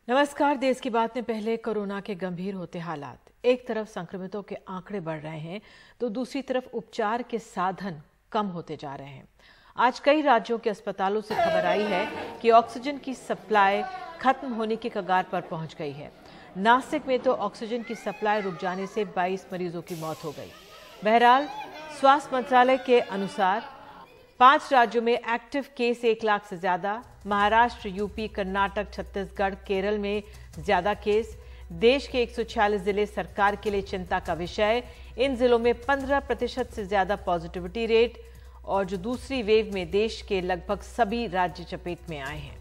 नमस्कार। देश की बात में पहले कोरोना के गंभीर होते हालात। एक तरफ संक्रमितों के आंकड़े बढ़ रहे हैं तो दूसरी तरफ उपचार के साधन कम होते जा रहे हैं। आज कई राज्यों के अस्पतालों से खबर आई है कि ऑक्सीजन की सप्लाई खत्म होने की कगार पर पहुंच गई है। नासिक में तो ऑक्सीजन की सप्लाई रुक जाने से 22 मरीजों की मौत हो गई। बहरहाल स्वास्थ्य मंत्रालय के अनुसार 5 राज्यों में एक्टिव केस 1 लाख से ज्यादा। महाराष्ट्र, यूपी, कर्नाटक, छत्तीसगढ़, केरल में ज्यादा केस। देश के 146 जिले सरकार के लिए चिंता का विषय। इन जिलों में 15% से ज्यादा पॉजिटिविटी रेट और जो दूसरी वेव में देश के लगभग सभी राज्य चपेट में आए हैं।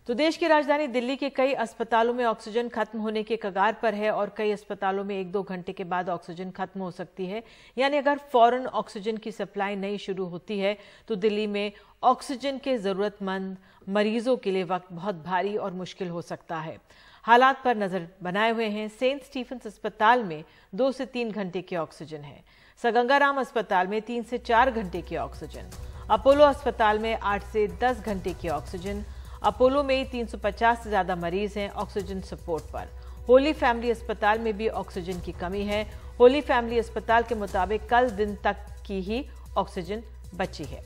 तो देश की राजधानी दिल्ली के कई अस्पतालों में ऑक्सीजन खत्म होने के कगार पर है और कई अस्पतालों में 1-2 घंटे के बाद ऑक्सीजन खत्म हो सकती है। यानी अगर फौरन ऑक्सीजन की सप्लाई नहीं शुरू होती है तो दिल्ली में ऑक्सीजन के जरूरतमंद मरीजों के लिए वक्त बहुत भारी और मुश्किल हो सकता है। हालात पर नजर बनाए हुए हैं सेंट स्टीफेंस अस्पताल में 2 से 3 घंटे की ऑक्सीजन है। सगंगाराम अस्पताल में 3 से 4 घंटे की ऑक्सीजन। अपोलो अस्पताल में 8 से 10 घंटे की ऑक्सीजन। अपोलो में 350 से ज्यादा मरीज हैं ऑक्सीजन सपोर्ट पर। होली फैमिली अस्पताल में भी ऑक्सीजन की कमी है। होली फैमिली अस्पताल के मुताबिक कल दिन तक की ही ऑक्सीजन बची है।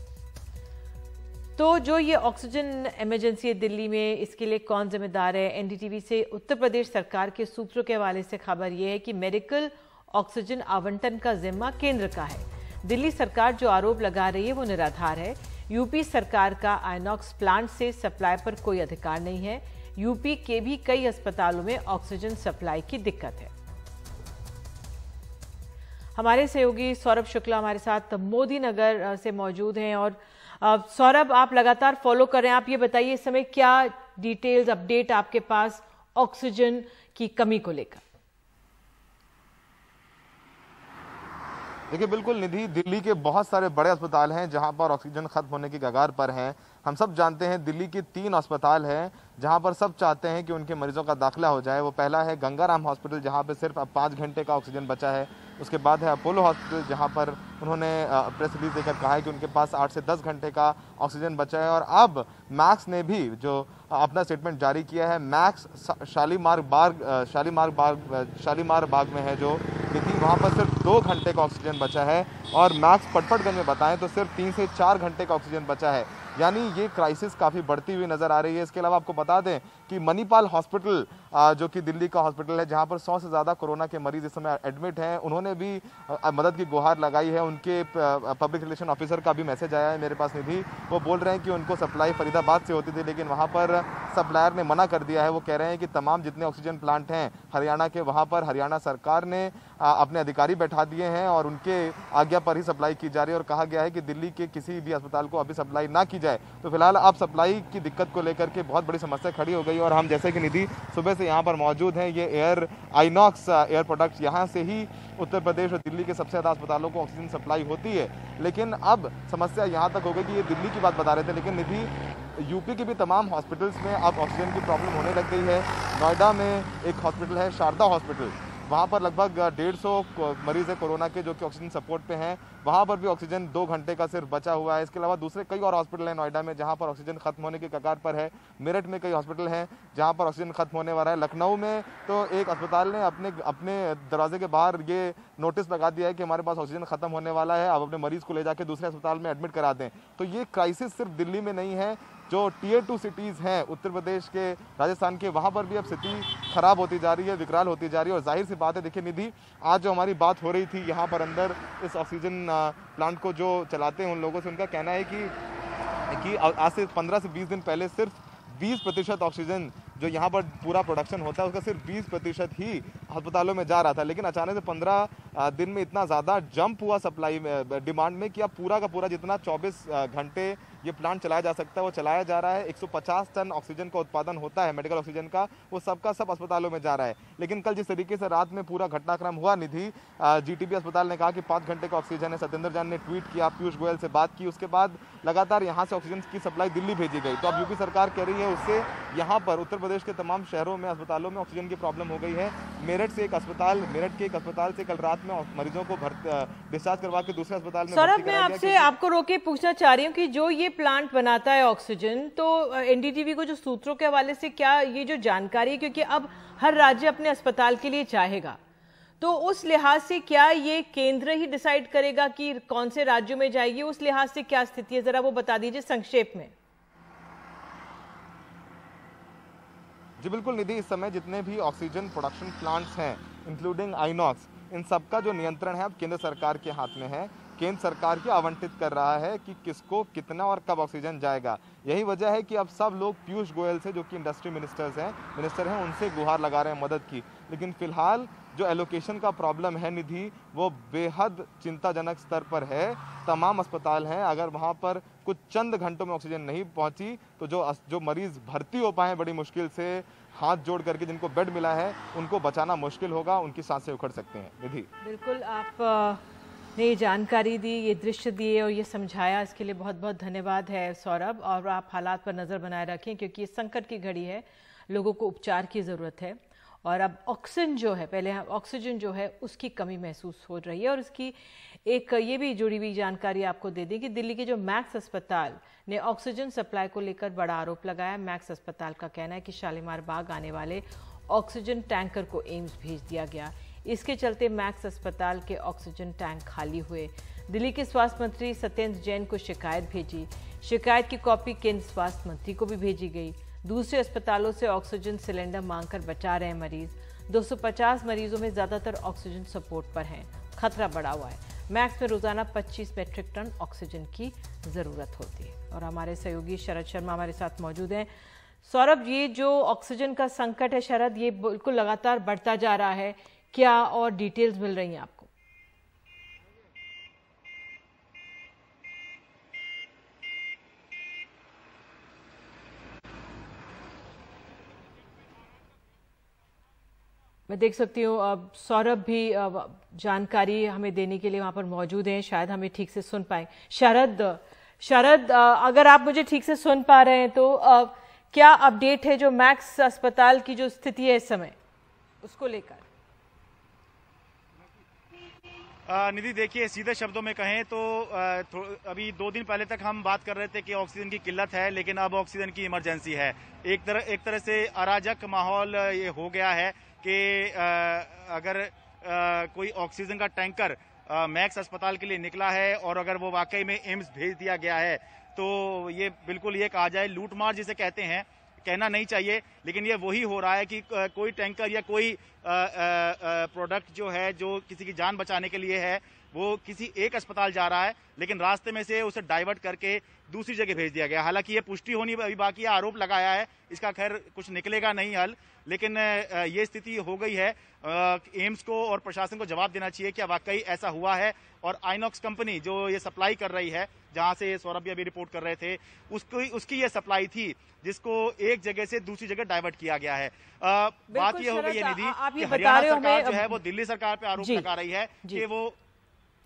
तो जो ये ऑक्सीजन इमरजेंसी है दिल्ली में, इसके लिए कौन जिम्मेदार है? एनडीटीवी से उत्तर प्रदेश सरकार के सूत्रों के हवाले से खबर यह है कि मेडिकल ऑक्सीजन आवंटन का जिम्मा केंद्र का है। दिल्ली सरकार जो आरोप लगा रही है वो निराधार है। यूपी सरकार का आइनॉक्स प्लांट से सप्लाई पर कोई अधिकार नहीं है। यूपी के भी कई अस्पतालों में ऑक्सीजन सप्लाई की दिक्कत है। हमारे सहयोगी सौरभ शुक्ला हमारे साथ मोदी नगर से मौजूद हैं। और सौरभ, आप लगातार फॉलो कर रहे हैं, आप ये बताइए इस समय क्या डिटेल्स अपडेट आपके पास ऑक्सीजन की कमी को लेकर? देखिए, बिल्कुल निधि, दिल्ली के बहुत सारे बड़े अस्पताल हैं जहां पर ऑक्सीजन खत्म होने की कगार पर हैं। हम सब जानते हैं दिल्ली के 3 अस्पताल हैं जहां पर सब चाहते हैं कि उनके मरीजों का दाखिला हो जाए। वो पहला है गंगाराम हॉस्पिटल जहां पर सिर्फ अब 5 घंटे का ऑक्सीजन बचा है। उसके बाद है अपोलो हॉस्पिटल जहां पर उन्होंने प्रेस रिलीज देकर कहा है कि उनके पास 8 से 10 घंटे का ऑक्सीजन बचा है। और अब मैक्स ने भी जो अपना स्टेटमेंट जारी किया है। मैक्स शालीमार बाग में है जो निधि, वहाँ पर सिर्फ 2 घंटे का ऑक्सीजन बचा है। और मैक्स पटपटगंज में बताएं तो सिर्फ 3 से 4 घंटे का ऑक्सीजन बचा है। यानी ये क्राइसिस काफ़ी बढ़ती हुई नज़र आ रही है। इसके अलावा आपको बता दें कि मणिपाल हॉस्पिटल जो कि दिल्ली का हॉस्पिटल है जहां पर 100 से ज़्यादा कोरोना के मरीज इस समय एडमिट हैं, उन्होंने भी मदद की गुहार लगाई है। उनके पब्लिक रिलेशन ऑफिसर का भी मैसेज आया है मेरे पास निधि। वो बोल रहे हैं कि उनको सप्लाई फरीदाबाद से होती थी लेकिन वहाँ पर सप्लायर ने मना कर दिया है। वो कह रहे हैं कि तमाम जितने ऑक्सीजन प्लांट हैं हरियाणा के, वहाँ पर हरियाणा सरकार ने अपने अधिकारी बैठा दिए हैं और उनके आज्ञा पर ही सप्लाई की जा रही है। और कहा गया है कि दिल्ली के किसी भी अस्पताल को अभी सप्लाई ना की जाए तो फिलहाल अब सप्लाई की दिक्कत को लेकर के बहुत बड़ी समस्या खड़ी हो गई। और हम जैसे कि निधि सुबह से यहाँ पर मौजूद हैं, ये आइनॉक्स एयर प्रोडक्ट्स, यहाँ से ही उत्तर प्रदेश और दिल्ली के सबसे ज़्यादा अस्पतालों को ऑक्सीजन सप्लाई होती है। लेकिन अब समस्या यहाँ तक हो गई कि ये दिल्ली की बात बता रहे थे लेकिन निधि यूपी के भी तमाम हॉस्पिटल्स में अब ऑक्सीजन की प्रॉब्लम होने लग गई है। नोएडा में एक हॉस्पिटल है शारदा हॉस्पिटल, वहाँ पर लगभग 150 मरीज है कोरोना के जो कि ऑक्सीजन सपोर्ट पे हैं। वहाँ पर भी ऑक्सीजन 2 घंटे का सिर्फ बचा हुआ है। इसके अलावा दूसरे कई और हॉस्पिटल हैं नोएडा में जहाँ पर ऑक्सीजन खत्म होने की कगार पर है। मेरठ में कई हॉस्पिटल हैं जहाँ पर ऑक्सीजन खत्म होने वाला है। लखनऊ में तो एक अस्पताल ने अपने दरवाजे के बाहर ये नोटिस लगा दिया है कि हमारे पास ऑक्सीजन खत्म होने वाला है, आप अपने मरीज को ले जाकर दूसरे अस्पताल में एडमिट करा दें। तो ये क्राइसिस सिर्फ दिल्ली में नहीं है, जो टियर 2 सिटीज़ हैं उत्तर प्रदेश के, राजस्थान के, वहाँ पर भी अब स्थिति खराब होती जा रही है, विकराल होती जा रही है। और जाहिर सी बात है, देखिए निधि, आज जो हमारी बात हो रही थी यहाँ पर अंदर इस ऑक्सीजन प्लांट को जो चलाते हैं उन लोगों से, उनका कहना है कि आज से 15 से 20 दिन पहले सिर्फ 20% ऑक्सीजन जो यहाँ पर पूरा प्रोडक्शन होता है उसका सिर्फ 20% ही अस्पतालों में जा रहा था। लेकिन अचानक से 15 दिन में इतना ज़्यादा जंप हुआ सप्लाई में, डिमांड में, कि अब पूरा का पूरा जितना 24 घंटे ये प्लांट चलाया जा सकता है वो चलाया जा रहा है। 150 टन ऑक्सीजन का उत्पादन होता है मेडिकल ऑक्सीजन का, वो सबका सब अस्पतालों में जा रहा है। लेकिन कल जिस तरीके से रात में पूरा घटनाक्रम हुआ निधि, जीटीबी अस्पताल ने कहा कि 5 घंटे का ऑक्सीजन है। सत्येंद्र जैन ने ट्वीट किया, पीयूष गोयल से बात की, उसके बाद लगातार यहाँ से ऑक्सीजन की सप्लाई दिल्ली भेजी गई। तो अब यूपी सरकार कह रही है उससे यहाँ पर उत्तर प्रदेश के तमाम शहरों में अस्पतालों में ऑक्सीजन की प्रॉब्लम हो गई है। मेरठ के एक अस्पताल से कल रात में मरीजों को डिस्चार्ज करवा के दूसरे अस्पताल में सौरभ, मैं आपको रोके पूछना चाह रही हूँ कि जो ये प्लांट बनाता है ऑक्सीजन, तो एनडीटीवी को जो सूत्रों के हवाले से क्या ये जो जानकारी है, क्योंकि अब हर राज्य अपने अस्पताल के लिए चाहेगा, तो उस लिहाज से क्या ये केंद्र ही डिसाइड करेगा कि कौन से राज्यों में जाएगी? उस लिहाज से क्या स्थिति है, जरा वो बता दीजिए संक्षेप में। जी बिल्कुल निधि, इस समय जितने भी ऑक्सीजन प्रोडक्शन प्लांट्स हैं इंक्लूडिंग आइनॉक्स, इन सब का जो नियंत्रण है अब केंद्र सरकार के हाथ में है। केंद्र सरकार की आवंटित कर रहा है कि किसको कितना और कब ऑक्सीजन जाएगा। यही वजह है कि अब सब लोग पीयूष गोयल से, जो कि इंडस्ट्री मिनिस्टर हैं, उनसे गुहार लगा रहे हैं मदद की। लेकिन फिलहाल जो एलोकेशन का प्रॉब्लम है निधि, वो बेहद चिंताजनक स्तर पर है। तमाम अस्पताल हैं, अगर वहाँ पर कुछ चंद घंटों में ऑक्सीजन नहीं पहुँची तो जो मरीज भर्ती हो पाए बड़ी मुश्किल से, हाथ जोड़ करके जिनको बेड मिला है उनको बचाना मुश्किल होगा, उनकी सांसें उखड़ सकती हैं। निधि, बिल्कुल, आप ने ये जानकारी दी, ये दृश्य दिए और ये समझाया, इसके लिए बहुत बहुत धन्यवाद है सौरभ। और आप हालात पर नज़र बनाए रखें क्योंकि ये संकट की घड़ी है, लोगों को उपचार की ज़रूरत है और अब ऑक्सीजन जो है, पहले ऑक्सीजन जो है उसकी कमी महसूस हो रही है। और इसकी एक ये भी जुड़ी हुई जानकारी आपको दे दें कि दिल्ली के जो मैक्स अस्पताल ने ऑक्सीजन सप्लाई को लेकर बड़ा आरोप लगाया। मैक्स अस्पताल का कहना है कि शालीमार बाग आने वाले ऑक्सीजन टैंकर को एम्स भेज दिया गया। इसके चलते मैक्स अस्पताल के ऑक्सीजन टैंक खाली हुए। दिल्ली के स्वास्थ्य मंत्री सत्येंद्र जैन को शिकायत भेजी। शिकायत की कॉपी केंद्र स्वास्थ्य मंत्री को भी भेजी गई। दूसरे अस्पतालों से ऑक्सीजन सिलेंडर मांगकर बचा रहे मरीज। 250 मरीजों में ज्यादातर ऑक्सीजन सपोर्ट पर हैं। खतरा बढ़ा हुआ है। मैक्स में रोजाना 25 मैट्रिक टन ऑक्सीजन की जरूरत होती है। और हमारे सहयोगी शरद शर्मा हमारे साथ मौजूद हैं। सौरभ, ये जो ऑक्सीजन का संकट है शरद, ये बिल्कुल लगातार बढ़ता जा रहा है, क्या और डिटेल्स मिल रही हैं आपको? मैं देख सकती हूँ अब सौरभ भी जानकारी हमें देने के लिए वहां पर मौजूद हैं, शायद हमें ठीक से सुन पाए। शरद, अगर आप मुझे ठीक से सुन पा रहे हैं तो क्या अपडेट है जो मैक्स अस्पताल की जो स्थिति है इस समय उसको लेकर? निधि, देखिए, सीधे शब्दों में कहें तो अभी 2 दिन पहले तक हम बात कर रहे थे कि ऑक्सीजन की किल्लत है, लेकिन अब ऑक्सीजन की इमरजेंसी है। एक तरह से अराजक माहौल ये हो गया है कि अगर कोई ऑक्सीजन का टैंकर मैक्स अस्पताल के लिए निकला है और अगर वो वाकई में एम्स भेज दिया गया है तो ये बिल्कुल ये कहा जाए लूटमार जिसे कहते हैं, कहना नहीं चाहिए, लेकिन ये वही हो रहा है कि कोई टैंकर या कोई प्रोडक्ट जो है, जो किसी की जान बचाने के लिए है, वो किसी एक अस्पताल जा रहा है, लेकिन रास्ते में से उसे डाइवर्ट करके दूसरी जगह भेज दिया गया। हालांकि ये पुष्टि होनी अभी बाकी है, आरोप लगाया है, इसका खैर कुछ निकलेगा नहीं हल, लेकिन ये स्थिति हो गई है। एम्स को और प्रशासन को जवाब देना चाहिए क्या वाकई ऐसा हुआ है। और आइनॉक्स कंपनी जो ये सप्लाई कर रही है, जहां से सौरभ भी अभी रिपोर्ट कर रहे थे, उसकी ये सप्लाई थी जिसको एक जगह से दूसरी जगह डाइवर्ट किया गया है। बात ये हो गई है निधि कि हरियाणा सरकार जो है वो दिल्ली सरकार पे आरोप लगा रही है कि वो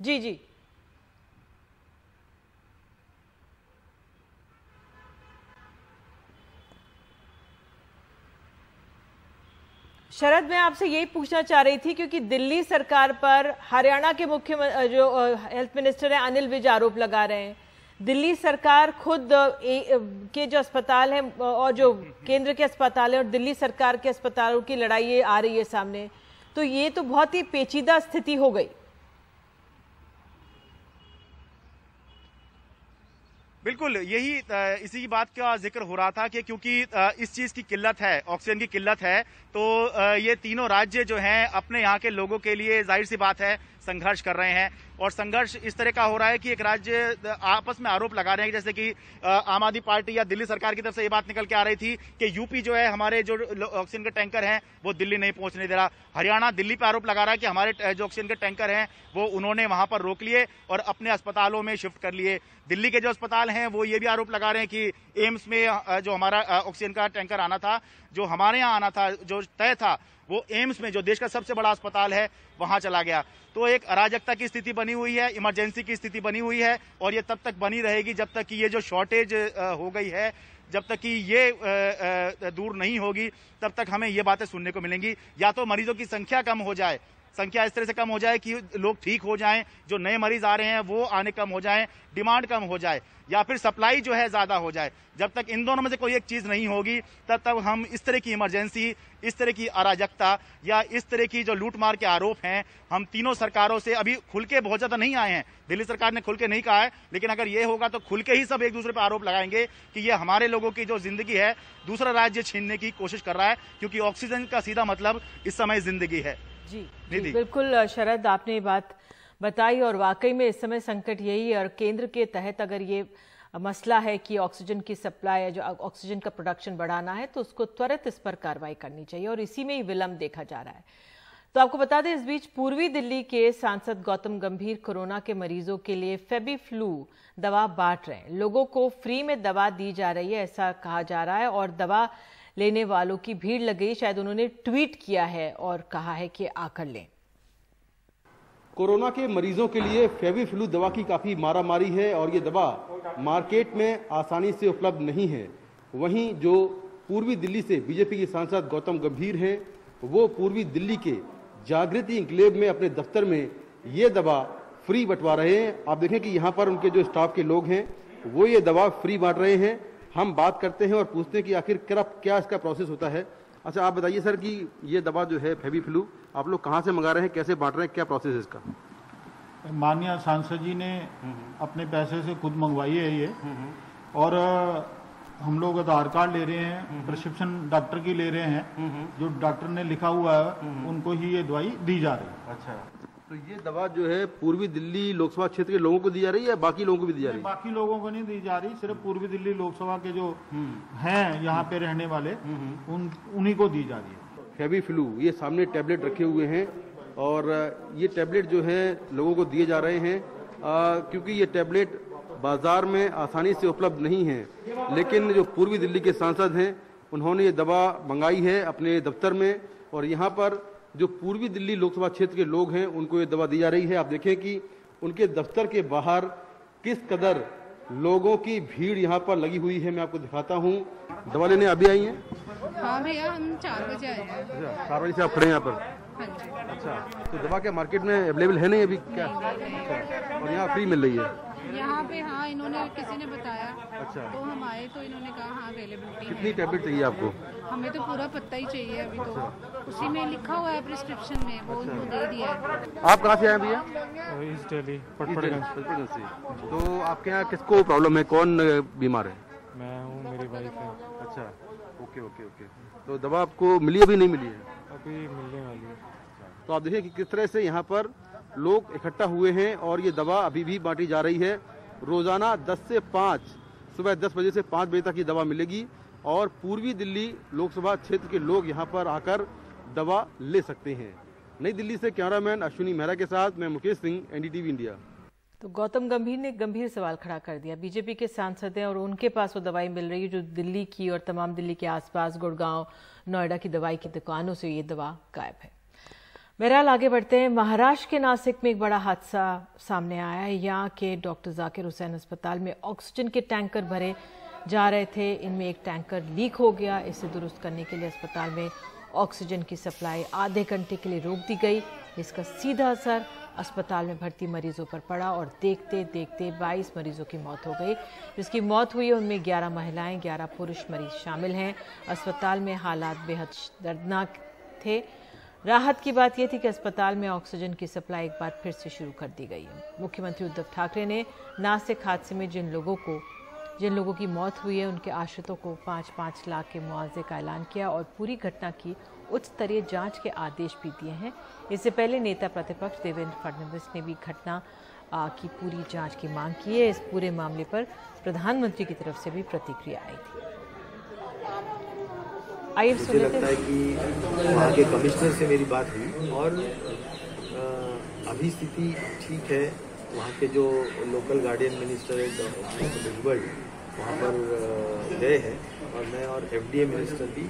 जी शरद, मैं आपसे यही पूछना चाह रही थी क्योंकि दिल्ली सरकार पर हरियाणा के जो हेल्थ मिनिस्टर हैं अनिल विज आरोप लगा रहे हैं। दिल्ली सरकार खुद के जो अस्पताल हैं और जो केंद्र के अस्पताल हैं और दिल्ली सरकार के अस्पतालों की लड़ाई ये आ रही है सामने, तो ये तो बहुत ही पेचीदा स्थिति हो गई। बिल्कुल, यही इसी बात का जिक्र हो रहा था कि क्योंकि इस चीज की किल्लत है, ऑक्सीजन की किल्लत है, तो ये तीनों राज्य जो हैं अपने यहाँ के लोगों के लिए जाहिर सी बात है संघर्ष कर रहे हैं। और संघर्ष इस तरह का हो रहा है कि एक राज्य आपस में आरोप लगा रहे हैं, जैसे कि आम आदमी पार्टी या दिल्ली सरकार की तरफ से ये बात निकल के आ रही थी कि यूपी जो है हमारे जो ऑक्सीजन के टैंकर हैं वो दिल्ली नहीं पहुंचने दे रहा। हरियाणा दिल्ली पे आरोप लगा रहा है कि हमारे जो ऑक्सीजन के टैंकर हैं वो उन्होंने वहां पर रोक लिए और अपने अस्पतालों में शिफ्ट कर लिए। दिल्ली के जो अस्पताल हैं वो ये भी आरोप लगा रहे हैं कि एम्स में जो हमारा ऑक्सीजन का टैंकर आना था, जो हमारे यहाँ आना था, जो तय था, वो एम्स में जो देश का सबसे बड़ा अस्पताल है वहां चला गया। तो एक अराजकता की स्थिति बनी हुई है, इमरजेंसी की स्थिति बनी हुई है और ये तब तक बनी रहेगी जब तक कि ये जो शॉर्टेज हो गई है जब तक कि ये दूर नहीं होगी तब तक हमें ये बातें सुनने को मिलेंगी। या तो मरीजों की संख्या कम हो जाए, संख्या इस तरह से कम हो जाए कि लोग ठीक हो जाएं, जो नए मरीज आ रहे हैं वो आने कम हो जाएं, डिमांड कम हो जाए, या फिर सप्लाई जो है ज्यादा हो जाए। जब तक इन दोनों में से कोई एक चीज नहीं होगी तब तक हम इस तरह की इमरजेंसी, इस तरह की अराजकता या इस तरह की जो लूटमार के आरोप हैं, हम तीनों सरकारों से अभी खुल के बहुत ज्यादा नहीं आए हैं। दिल्ली सरकार ने खुल के नहीं कहा है, लेकिन अगर ये होगा तो खुल के ही सब एक दूसरे पर आरोप लगाएंगे कि ये हमारे लोगों की जो जिंदगी है दूसरा राज्य छीनने की कोशिश कर रहा है, क्योंकि ऑक्सीजन का सीधा मतलब इस समय जिंदगी है। जी बिल्कुल शरद, आपने ये बात बताई और वाकई में इस समय संकट यही है। और केंद्र के तहत अगर ये मसला है कि ऑक्सीजन की सप्लाई या जो ऑक्सीजन का प्रोडक्शन बढ़ाना है तो उसको त्वरित इस पर कार्रवाई करनी चाहिए और इसी में ही विलंब देखा जा रहा है। तो आपको बता दें, इस बीच पूर्वी दिल्ली के सांसद गौतम गंभीर कोरोना के मरीजों के लिए फेबीफ्लू दवा बांट रहे हैं। लोगों को फ्री में दवा दी जा रही है ऐसा कहा जा रहा है और दवा लेने वालों की भीड़ लग गई। शायद उन्होंने ट्वीट किया है और कहा है कि आकर लें। कोरोना के मरीजों के लिए फेबीफ्लू दवा की काफी मारामारी है और ये दवा मार्केट में आसानी से उपलब्ध नहीं है। वहीं जो पूर्वी दिल्ली से बीजेपी के सांसद गौतम गंभीर हैं, वो पूर्वी दिल्ली के जागृति इंक्लेव में अपने दफ्तर में ये दवा फ्री बंटवा रहे हैं। आप देखें कि यहाँ पर उनके जो स्टाफ के लोग हैं वो ये दवा फ्री बांट रहे हैं। हम बात करते हैं और पूछते हैं कि आखिर क्या इसका प्रोसेस होता है। अच्छा, आप बताइए सर कि ये दवा जो है फेबीफ्लू आप लोग कहाँ से मंगा रहे हैं, कैसे बांट रहे हैं, क्या प्रोसेस है इसका? माननीय सांसद जी ने अपने पैसे से खुद मंगवाई है ये, और हम लोग आधार कार्ड ले रहे हैं, प्रिस्क्रिप्शन डॉक्टर की ले रहे हैं, जो डॉक्टर ने लिखा हुआ है उनको ही ये दवाई दी जा रही है। अच्छा, तो ये दवा जो है पूर्वी दिल्ली लोकसभा क्षेत्र के लोगों को दी जा रही है या बाकी लोगों को भी दी जा रही है? बाकी लोगों को नहीं दी जा रही, सिर्फ पूर्वी दिल्ली लोकसभा के जो हैं यहाँ पे रहने वाले उन्हीं को दी जा रही है फेबीफ्लू। ये सामने टैबलेट रखे हुए हैं और ये टैबलेट जो है लोगों को दिए जा रहे हैं क्योंकि ये टैबलेट बाजार में आसानी से उपलब्ध नहीं है। लेकिन जो पूर्वी दिल्ली के सांसद हैं उन्होंने ये दवा मंगाई है अपने दफ्तर में और यहाँ पर जो पूर्वी दिल्ली लोकसभा क्षेत्र के लोग हैं उनको ये दवा दी जा रही है। आप देखें कि उनके दफ्तर के बाहर किस कदर लोगों की भीड़ यहाँ पर लगी हुई है। मैं आपको दिखाता हूँ। दवा लेने अभी आई हैं? हाँ भैया, हम 4 बजे आए हैं। 4 बजे से आप खड़े हैं यहाँ पर? हाँ जी। अच्छा, तो दवा क्या मार्केट में अवेलेबल है नहीं अभी क्या? अच्छा, और यहाँ फ्री मिल रही है यहाँ पे? हाँ, इन्होंने किसी ने बताया। अच्छा, तो हम आए तो इन्होंने कहा हाँ अवेलेबिलिटी है। कितनी टैबलेट चाहिए आपको? हमें तो पूरा पत्ता ही चाहिए अभी तो। उसी में लिखा हुआ है प्रिस्क्रिप्शन में, वो उनको दे दिया है। आप कहाँ से आए भैया? ईस्ट दिल्ली पटपड़गंज से। तो आपके यहाँ किसको प्रॉब्लम है, कौन बीमार है? मैं हूँ, मेरी वाइफ है। अच्छा, ओके ओके ओके। तो दवा आपको मिली अभी नहीं मिली है? अभी मिलने वाली है। तो आप देखिए कि किस तरह से यहाँ पर लोग इकट्ठा हुए हैं और ये दवा अभी भी बांटी जा रही है। रोजाना 10 से 5, सुबह 10 बजे से 5 बजे तक ये दवा मिलेगी और पूर्वी दिल्ली लोकसभा क्षेत्र के लोग यहाँ पर आकर दवा ले सकते हैं। नई दिल्ली से कैमरामैन अश्विनी मेहरा के साथ मैं मुकेश सिंह, एनडीटीवी इंडिया। तो गौतम गंभीर ने गंभीर सवाल खड़ा कर दिया। बीजेपी के सांसद हैं और उनके पास वो दवाई मिल रही है जो दिल्ली की और तमाम दिल्ली के आसपास गुड़गांव, नोएडा की दवाई की दुकानों से ये दवा गायब है। बहरहाल आगे बढ़ते हैं। महाराष्ट्र के नासिक में एक बड़ा हादसा सामने आया है। यहाँ के डॉक्टर जाकिर हुसैन अस्पताल में ऑक्सीजन के टैंकर भरे जा रहे थे। इनमें एक टैंकर लीक हो गया। इसे दुरुस्त करने के लिए अस्पताल में ऑक्सीजन की सप्लाई आधे घंटे के लिए रोक दी गई। इसका सीधा असर अस्पताल में भर्ती मरीजों पर पड़ा और देखते देखते 22 मरीजों की मौत हो गई। जिसकी मौत हुई है उनमें 11 महिलाएं, 11 पुरुष मरीज शामिल हैं। अस्पताल में हालात बेहद दर्दनाक थे। राहत की बात यह थी कि अस्पताल में ऑक्सीजन की सप्लाई एक बार फिर से शुरू कर दी गई है। मुख्यमंत्री उद्धव ठाकरे ने नासिक हादसे में जिन लोगों की मौत हुई है उनके आश्रितों को 5-5 लाख के मुआवजे का ऐलान किया और पूरी घटना की उच्च स्तरीय जांच के आदेश भी दिए हैं। इससे पहले नेता प्रतिपक्ष देवेंद्र फडणवीस ने भी घटना की पूरी जांच की मांग की है। इस पूरे मामले पर प्रधानमंत्री की तरफ से भी प्रतिक्रिया आई थी। मुझे लगता है कि वहाँ के कमिश्नर से मेरी बात हुई और अभी स्थिति ठीक है। वहाँ के जो लोकल गार्डियन मिनिस्टर है डॉक्टर भुजबल वहाँ पर गए हैं और मैं और एफडीए मिनिस्टर भी।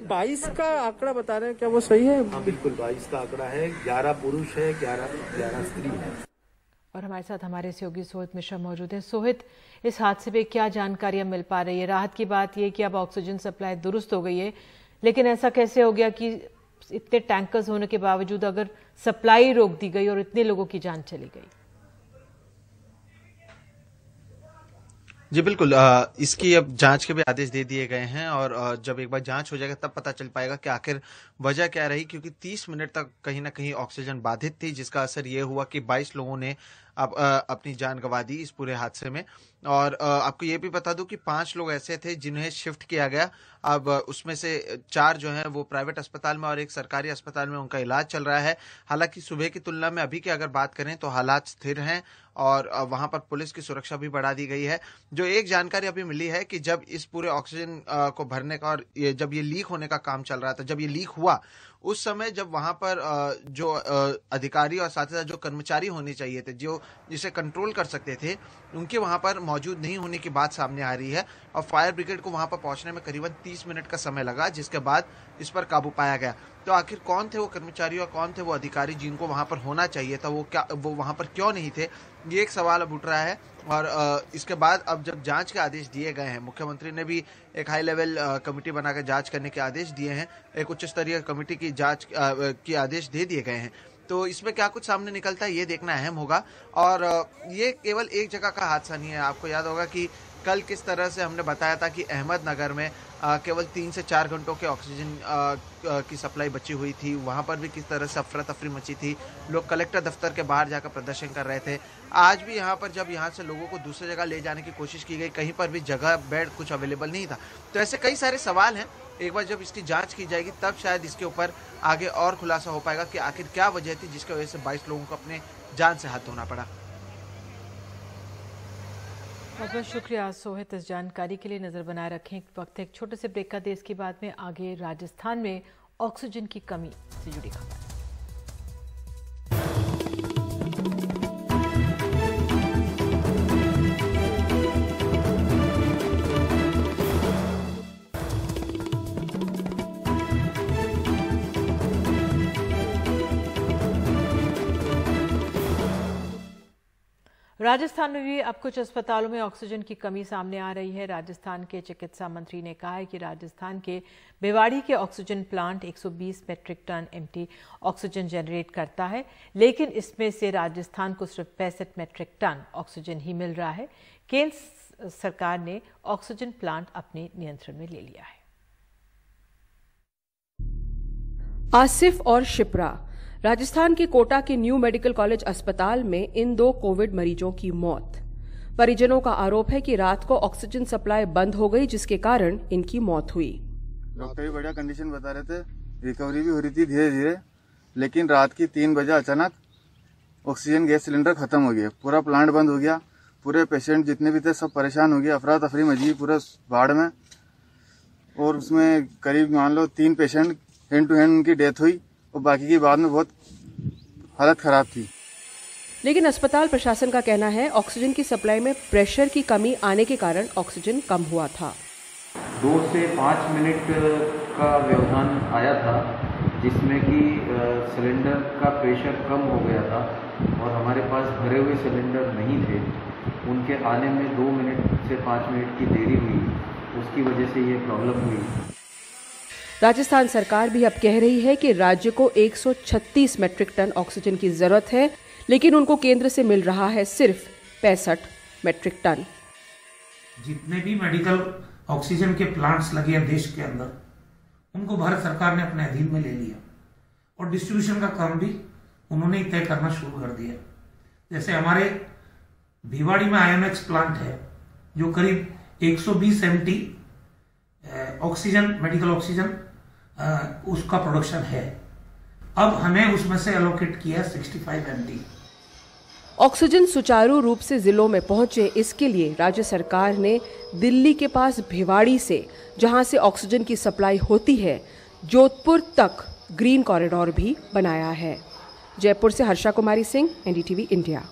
22 का आंकड़ा बता रहे हैं, क्या वो सही है? हाँ बिल्कुल, 22 का आंकड़ा है। 11 पुरुष है, 11 स्त्री है। और हमारे साथ हमारे सहयोगी सोहित मिश्रा मौजूद हैं। सोहित, इस हादसे में क्या जानकारियां मिल पा रही है? राहत की बात यह कि अब ऑक्सीजन सप्लाई दुरुस्त हो गई है, लेकिन ऐसा कैसे हो गया कि इतने टैंकर्स होने के बावजूद अगर सप्लाई रोक दी गई और इतने लोगों की जान चली गई? जी बिल्कुल, इसकी अब जांच के भी आदेश दे दिए गए हैं और जब एक बार जांच हो जाएगा तब पता चल पाएगा कि आखिर वजह क्या रही, क्योंकि 30 मिनट तक कहीं ना कहीं ऑक्सीजन बाधित थी, जिसका असर ये हुआ कि 22 लोगों ने अब अपनी जान गंवा दी इस पूरे हादसे में। और आपको ये भी बता दूं कि 5 लोग ऐसे थे जिन्हें शिफ्ट किया गया। अब उसमें से 4 जो हैं वो प्राइवेट अस्पताल में और एक सरकारी अस्पताल में उनका इलाज चल रहा है। हालांकि सुबह की तुलना में अभी की अगर बात करें तो हालात स्थिर हैं और वहां पर पुलिस की सुरक्षा भी बढ़ा दी गई है। जो एक जानकारी अभी मिली है कि जब इस पूरे ऑक्सीजन को भरने का और जब ये लीक होने का काम चल रहा था, जब ये लीक हुआ उस समय जब वहां पर जो अधिकारी और साथ ही साथ जो कर्मचारी होने चाहिए थे जो जिसे कंट्रोल कर सकते थे, उनके वहां पर मौजूद नहीं होने की बात सामने आ रही है। और फायर ब्रिगेड को वहां पर पहुंचने में करीबन 30 मिनट का समय लगा, जिसके बाद इस पर काबू पाया गया। तो आखिर कौन थे वो कर्मचारी और कौन थे वो अधिकारी जिनको वहां पर होना चाहिए था, वो वहां पर क्यों नहीं थे, ये एक सवाल अब उठ रहा है। और इसके बाद अब जब जांच के आदेश दिए गए हैं, मुख्यमंत्री ने भी एक हाई लेवल कमेटी बनाकर जांच करने के आदेश दिए हैं, एक उच्च स्तरीय कमेटी की जांच के आदेश दे दिए गए हैं। तो इसमें क्या कुछ सामने निकलता है ये देखना अहम होगा। और ये केवल एक जगह का हादसा नहीं है। आपको याद होगा कि कल किस तरह से हमने बताया था कि अहमदनगर में केवल 3 से 4 घंटों के ऑक्सीजन की सप्लाई बची हुई थी। वहां पर भी किस तरह से अफरा तफरी मची थी, लोग कलेक्टर दफ्तर के बाहर जाकर प्रदर्शन कर रहे थे। आज भी यहाँ पर जब यहाँ से लोगों को दूसरी जगह ले जाने की कोशिश की गई, कहीं पर भी जगह बेड कुछ अवेलेबल नहीं था। तो ऐसे कई सारे सवाल हैं। एक बार जब इसकी जांच की जाएगी तब शायद इसके ऊपर आगे और खुलासा हो पाएगा कि आखिर क्या वजह थी जिसकी वजह से 22 लोगों को अपने जान से हाथ धोना पड़ा। बहुत बहुत शुक्रिया सोहित इस जानकारी के लिए। नजर बनाए रखें, वक्त एक छोटे से ब्रेक का दे। इसके बाद में आगे राजस्थान में ऑक्सीजन की कमी से जुड़ी खबर। राजस्थान में भी अब कुछ अस्पतालों में ऑक्सीजन की कमी सामने आ रही है। राजस्थान के चिकित्सा मंत्री ने कहा है कि राजस्थान के भिवाड़ी के oxygen plant 120 metric ton empty oxygen generate करता है, लेकिन इसमें से राजस्थान को सिर्फ 65 मैट्रिक टन ऑक्सीजन ही मिल रहा है। केंद्र सरकार ने ऑक्सीजन प्लांट अपने नियंत्रण में ले लिया है। आसिफ और शिप्रा, राजस्थान के कोटा के न्यू मेडिकल कॉलेज अस्पताल में इन 2 कोविड मरीजों की मौत। परिजनों का आरोप है कि रात को ऑक्सीजन सप्लाई बंद हो गई, जिसके कारण इनकी मौत हुई। डॉक्टर भी बढ़िया कंडीशन बता रहे थे, रिकवरी भी हो रही थी धीरे धीरे, लेकिन रात की 3 बजे अचानक ऑक्सीजन गैस सिलेंडर खत्म हो गया, पूरा प्लांट बंद हो गया, पूरे पेशेंट जितने भी थे सब परेशान हो गए, अफरा तफरी मची पूरा बाढ़ में। और उसमें करीब मान लो 3 पेशेंट हैंड टू हैंड उनकी डेथ हुई और बाकी की बाद में बहुत हालत खराब थी। लेकिन अस्पताल प्रशासन का कहना है ऑक्सीजन की सप्लाई में प्रेशर की कमी आने के कारण ऑक्सीजन कम हुआ था। 2 से 5 मिनट का व्यवधान आया था, जिसमें कि सिलेंडर का प्रेशर कम हो गया था और हमारे पास भरे हुए सिलेंडर नहीं थे। उनके आने में 2 मिनट से 5 मिनट की देरी हुई, उसकी वजह से ये प्रॉब्लम हुई। राजस्थान सरकार भी अब कह रही है कि राज्य को 136 मैट्रिक टन ऑक्सीजन की जरूरत है, लेकिन उनको केंद्र से मिल रहा है सिर्फ 65 मैट्रिक टन। जितने भी मेडिकल ऑक्सीजन के प्लांट्स लगे हैं देश के अंदर, उनको भारत सरकार ने अपने अधीन में ले लिया और डिस्ट्रीब्यूशन का काम भी उन्होंने ही तय करना शुरू कर दिया। जैसे हमारे भिवाड़ी में आईएमएक्स प्लांट है जो करीब 120 एमटी ऑक्सीजन, मेडिकल ऑक्सीजन उसका प्रोडक्शन है। अब हमें उसमें से एलोकेट किया 65 एमटी। ऑक्सीजन सुचारू रूप से जिलों में पहुंचे, इसके लिए राज्य सरकार ने दिल्ली के पास भिवाड़ी से, जहां से ऑक्सीजन की सप्लाई होती है, जोधपुर तक ग्रीन कॉरिडोर भी बनाया है। जयपुर से हर्षा कुमारी सिंह, एनडीटीवी इंडिया।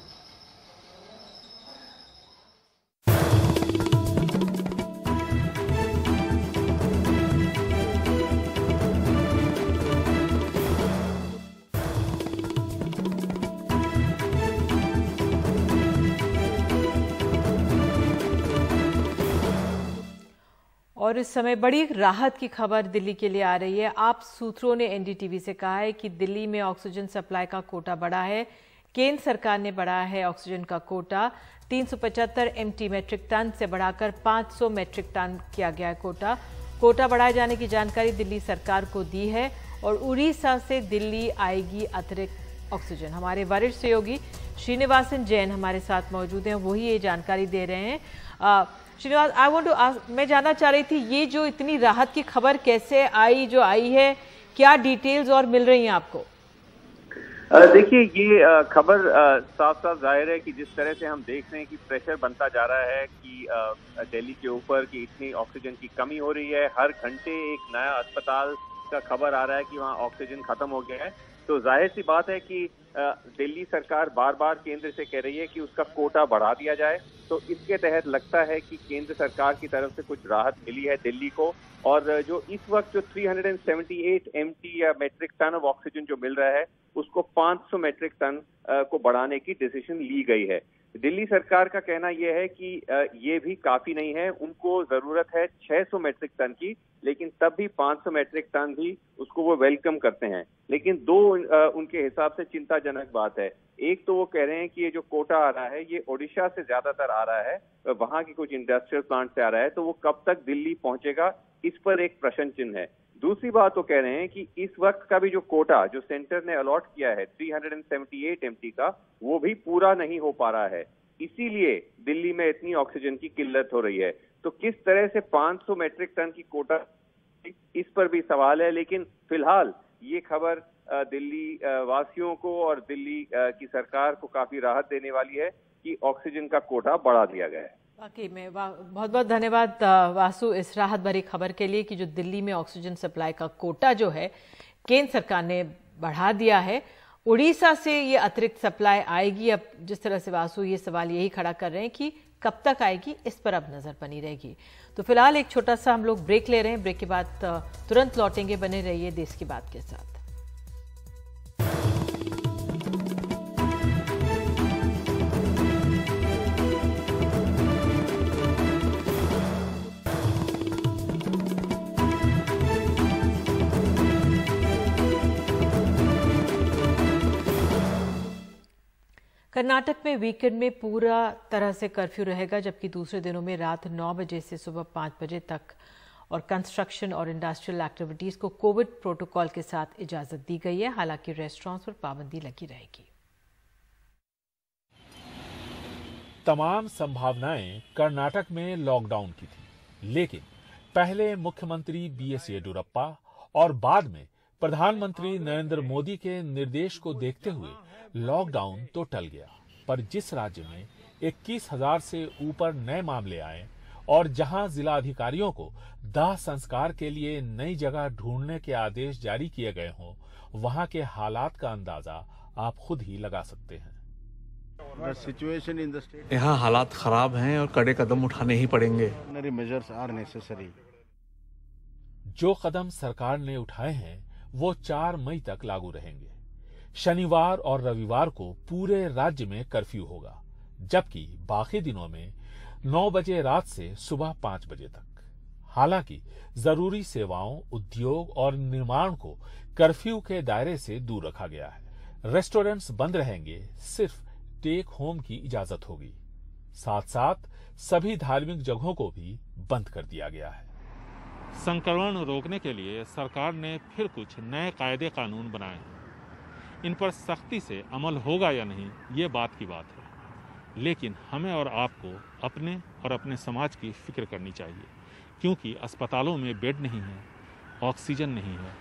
और इस समय बड़ी राहत की खबर दिल्ली के लिए आ रही है। आप सूत्रों ने एनडीटीवी से कहा है कि दिल्ली में ऑक्सीजन सप्लाई का कोटा बढ़ा है। केंद्र सरकार ने बढ़ाया है ऑक्सीजन का कोटा। 375 MT मेट्रिक टन से बढ़ाकर 500 मेट्रिक टन किया गया है कोटा बढ़ाए जाने की जानकारी दिल्ली सरकार को दी है और उड़ीसा से दिल्ली आएगी अतिरिक्त ऑक्सीजन। हमारे वरिष्ठ सहयोगी श्रीनिवासन जैन हमारे साथ मौजूद हैं, वही ये जानकारी दे रहे हैं। Srinivas, I want to ask, मैं जानना चाह रही थी ये जो इतनी राहत की खबर कैसे आई है, क्या डिटेल्स और मिल रही हैं आपको? देखिए, ये खबर साफ साफ जाहिर है कि जिस तरह से हम देख रहे हैं कि प्रेशर बनता जा रहा है कि दिल्ली के ऊपर कि इतनी ऑक्सीजन की कमी हो रही है, हर घंटे एक नया अस्पताल का खबर आ रहा है कि वहाँ ऑक्सीजन खत्म हो गया है, तो जाहिर सी बात है कि दिल्ली सरकार बार बार केंद्र से कह रही है कि उसका कोटा बढ़ा दिया जाए। तो इसके तहत लगता है कि केंद्र सरकार की तरफ से कुछ राहत मिली है दिल्ली को, और जो इस वक्त जो 378 MT या मेट्रिक टन ऑफ ऑक्सीजन जो मिल रहा है उसको 500 मेट्रिक टन को बढ़ाने की डिसीजन ली गई है। दिल्ली सरकार का कहना यह है कि ये भी काफी नहीं है, उनको जरूरत है 600 मेट्रिक टन की, लेकिन तब भी 500 मेट्रिक टन भी उसको वो वेलकम करते हैं। लेकिन दो उनके हिसाब से चिंताजनक बात है। एक तो वो कह रहे हैं कि ये जो कोटा आ रहा है ये ओडिशा से ज्यादातर आ रहा है, वहां की कुछ इंडस्ट्रियल प्लांट से आ रहा है, तो वो कब तक दिल्ली पहुंचेगा इस पर एक प्रश्न चिन्ह है। दूसरी बात वो कह रहे हैं कि इस वक्त का भी जो कोटा जो सेंटर ने अलॉट किया है 378 MT का, वो भी पूरा नहीं हो पा रहा है, इसीलिए दिल्ली में इतनी ऑक्सीजन की किल्लत हो रही है। तो किस तरह से 500 मेट्रिक टन की कोटा, इस पर भी सवाल है। लेकिन फिलहाल ये खबर दिल्ली वासियों को और दिल्ली की सरकार को काफी राहत देने वाली है कि ऑक्सीजन का कोटा बढ़ा दिया गया है। वाकई में बहुत बहुत धन्यवाद वासु इस राहत भरी खबर के लिए कि जो दिल्ली में ऑक्सीजन सप्लाई का कोटा जो है केंद्र सरकार ने बढ़ा दिया है। उड़ीसा से ये अतिरिक्त सप्लाई आएगी। अब जिस तरह से वासु ये सवाल यही खड़ा कर रहे हैं कि कब तक आएगी, इस पर अब नजर बनी रहेगी। तो फिलहाल एक छोटा सा हम लोग ब्रेक ले रहे हैं, ब्रेक के बाद तुरंत लौटेंगे। बने रहिए देश की बात के साथ। कर्नाटक में वीकेंड में पूरा तरह से कर्फ्यू रहेगा, जबकि दूसरे दिनों में रात 9 बजे से सुबह 5 बजे तक और कंस्ट्रक्शन और इंडस्ट्रियल एक्टिविटीज को कोविड प्रोटोकॉल के साथ इजाजत दी गई है। हालांकि रेस्टोरेंट्स पर पाबंदी लगी रहेगी। तमाम संभावनाएं कर्नाटक में लॉकडाउन की थी, लेकिन पहले मुख्यमंत्री BS येडियुरप्पा और बाद में प्रधानमंत्री नरेंद्र मोदी के निर्देश को देखते हुए लॉकडाउन तो टल गया। पर जिस राज्य में 21,000 से ऊपर नए मामले आए और जहां जिला अधिकारियों को दाह संस्कार के लिए नई जगह ढूंढने के आदेश जारी किए गए हों, वहां के हालात का अंदाजा आप खुद ही लगा सकते हैं। यहाँ हालात खराब हैं और कड़े कदम उठाने ही पड़ेंगे। जो कदम सरकार ने उठाए हैं वो 4 मई तक लागू रहेंगे। शनिवार और रविवार को पूरे राज्य में कर्फ्यू होगा, जबकि बाकी दिनों में 9 बजे रात से सुबह 5 बजे तक। हालांकि जरूरी सेवाओं, उद्योग और निर्माण को कर्फ्यू के दायरे से दूर रखा गया है। रेस्टोरेंट्स बंद रहेंगे, सिर्फ टेक होम की इजाजत होगी। साथ साथ सभी धार्मिक जगहों को भी बंद कर दिया गया है। संक्रमण रोकने के लिए सरकार ने फिर कुछ नए कायदे कानून बनाए हैं। इन पर सख्ती से अमल होगा या नहीं, ये बात की बात है, लेकिन हमें और आपको अपने और अपने समाज की फिक्र करनी चाहिए, क्योंकि अस्पतालों में बेड नहीं है, ऑक्सीजन नहीं है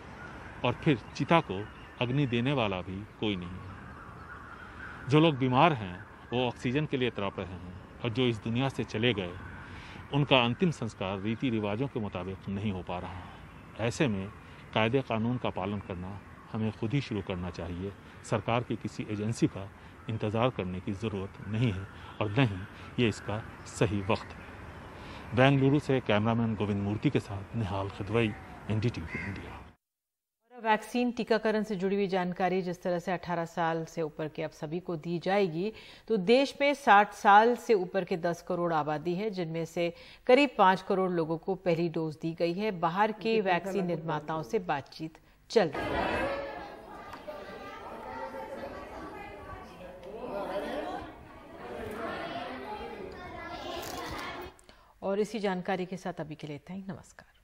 और फिर चिता को अग्नि देने वाला भी कोई नहीं है। जो लोग बीमार हैं वो ऑक्सीजन के लिए तड़प रहे हैं और जो इस दुनिया से चले गए उनका अंतिम संस्कार रीति रिवाजों के मुताबिक नहीं हो पा रहा है। ऐसे में कायदे कानून का पालन करना हमें खुद ही शुरू करना चाहिए। सरकार की किसी एजेंसी का इंतज़ार करने की ज़रूरत नहीं है और न ही ये इसका सही वक्त है। बेंगलुरु से कैमरामैन गोविंद मूर्ति के साथ निहाल खदवई, NDTV इंडिया। वैक्सीन टीकाकरण से जुड़ी हुई जानकारी जिस तरह से 18 साल से ऊपर के अब सभी को दी जाएगी, तो देश में 60 साल से ऊपर के 10 करोड़ आबादी है, जिनमें से करीब 5 करोड़ लोगों को पहली डोज दी गई है। बाहर के वैक्सीन निर्माताओं से बातचीत चल रही है। और इसी जानकारी के साथ अभी के लिए इतना ही। नमस्कार।